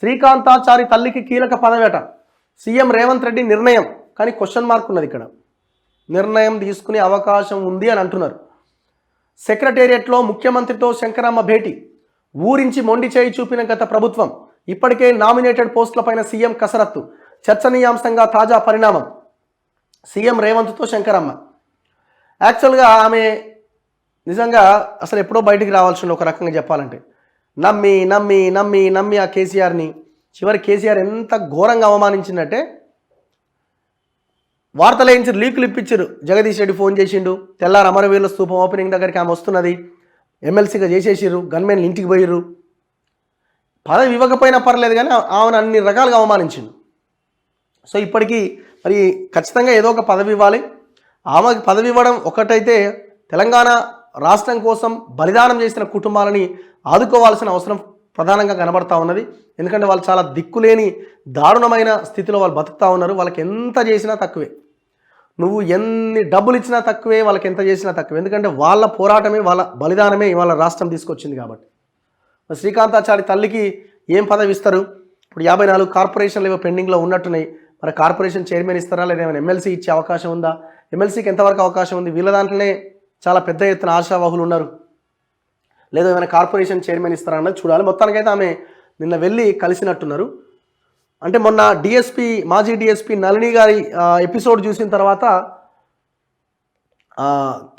శ్రీకాంతాచారి తల్లికి కీలక పదవేట. సీఎం రేవంత్ రెడ్డి నిర్ణయం, కానీ క్వశ్చన్ మార్క్ ఉన్నది ఇక్కడ. నిర్ణయం తీసుకునే అవకాశం ఉంది అని అంటున్నారు. సెక్రటేరియట్లో ముఖ్యమంత్రితో శంకరమ్మ భేటీ. ఊరించి మొండి చేయి చూపిన గత ప్రభుత్వం. ఇప్పటికే నామినేటెడ్ పోస్టులపైన సీఎం కసరత్తు. చర్చనీయాంశంగా తాజా పరిణామం. సీఎం రేవంత్తో శంకరమ్మ. యాక్చువల్గా ఆమె నిజంగా అసలు ఎప్పుడో బయటికి రావాల్సింది, ఒక రకంగా చెప్పాలంటే. నమ్మి నమ్మి నమ్మి నమ్మి ఆ కేసీఆర్ని చివరి కేసీఆర్ ఎంత ఘోరంగా అవమానించిందంటే, వార్తలు వేయించి లీకులు ఇప్పించారు. జగదీష్ రెడ్డి ఫోన్ చేసిండు, తెల్లారు అమరవీరుల స్తూపం ఓపెనింగ్ దగ్గరికి ఆమె వస్తున్నది, ఎమ్మెల్సీగా చేసేసిర్రు, గన్మెన్లు ఇంటికి పోయిర్రు. పదవి ఇవ్వకపోయినా పర్లేదు కానీ ఆమెను అన్ని రకాలుగా అవమానించిండు. సో ఇప్పటికీ మరి ఖచ్చితంగా ఏదో ఒక పదవి ఇవ్వాలి. ఆమెకి పదవి ఇవ్వడం ఒకటైతే, తెలంగాణ రాష్ట్రం కోసం బలిదానం చేసిన కుటుంబాలని ఆదుకోవాల్సిన అవసరం ప్రధానంగా కనబడతా ఉన్నది. ఎందుకంటే వాళ్ళు చాలా దిక్కులేని దారుణమైన స్థితిలో వాళ్ళు బతుకుతూ ఉన్నారు. వాళ్ళకి ఎంత చేసినా తక్కువే, నువ్వు ఎన్ని డబ్బులు ఇచ్చినా తక్కువే, వాళ్ళకి ఎంత చేసినా తక్కువే. ఎందుకంటే వాళ్ళ పోరాటమే, వాళ్ళ బలిదానమే ఇవాళ రాష్ట్రం తీసుకొచ్చింది కాబట్టి. శ్రీకాంతాచారి తల్లికి ఏం పదవి ఇస్తారు? ఇప్పుడు 54 కార్పొరేషన్లు ఏవో పెండింగ్లో ఉన్నట్టున్నాయి. మరి కార్పొరేషన్ చైర్మన్ ఇస్తారా, లేదా ఏమైనా ఎమ్మెల్సీ ఇచ్చే అవకాశం ఉందా? ఎమ్మెల్సీకి ఎంతవరకు అవకాశం ఉంది? వీళ్ళ దాంట్లోనే చాలా పెద్ద ఎత్తున ఆశావాహులు ఉన్నారు. లేదా ఏమైనా కార్పొరేషన్ చైర్మన్ ఇస్తారా అన్నది చూడాలి. మొత్తానికైతే ఆమె నిన్న వెళ్ళి కలిసినట్టున్నారు. అంటే మొన్న మాజీ డిఎస్పీ నళిని గారి ఎపిసోడ్ చూసిన తర్వాత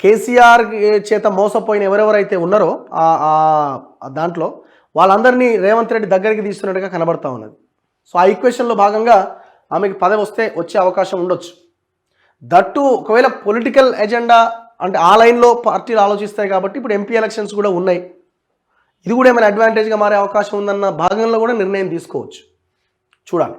కేసీఆర్ చేత మోసపోయిన ఎవరెవరైతే ఉన్నారో దాంట్లో వాళ్ళందరినీ రేవంత్ రెడ్డి దగ్గరికి తీస్తున్నట్టుగా కనబడతా ఉన్నది. సో ఆ ఈక్వేషన్లో భాగంగా ఆమెకి పదవి వచ్చే అవకాశం ఉండొచ్చు. దట్టు ఒకవేళ పొలిటికల్ ఎజెండా అంటే ఆ లైన్లో పార్టీలు ఆలోచిస్తాయి కాబట్టి ఇప్పుడు ఎంపీ ఎలక్షన్స్ కూడా ఉన్నాయి. ఇది కూడా ఏమైనా అడ్వాంటేజ్గా మారే అవకాశం ఉందన్న భాగంలో కూడా నిర్ణయం తీసుకోవచ్చు. చూడాలి.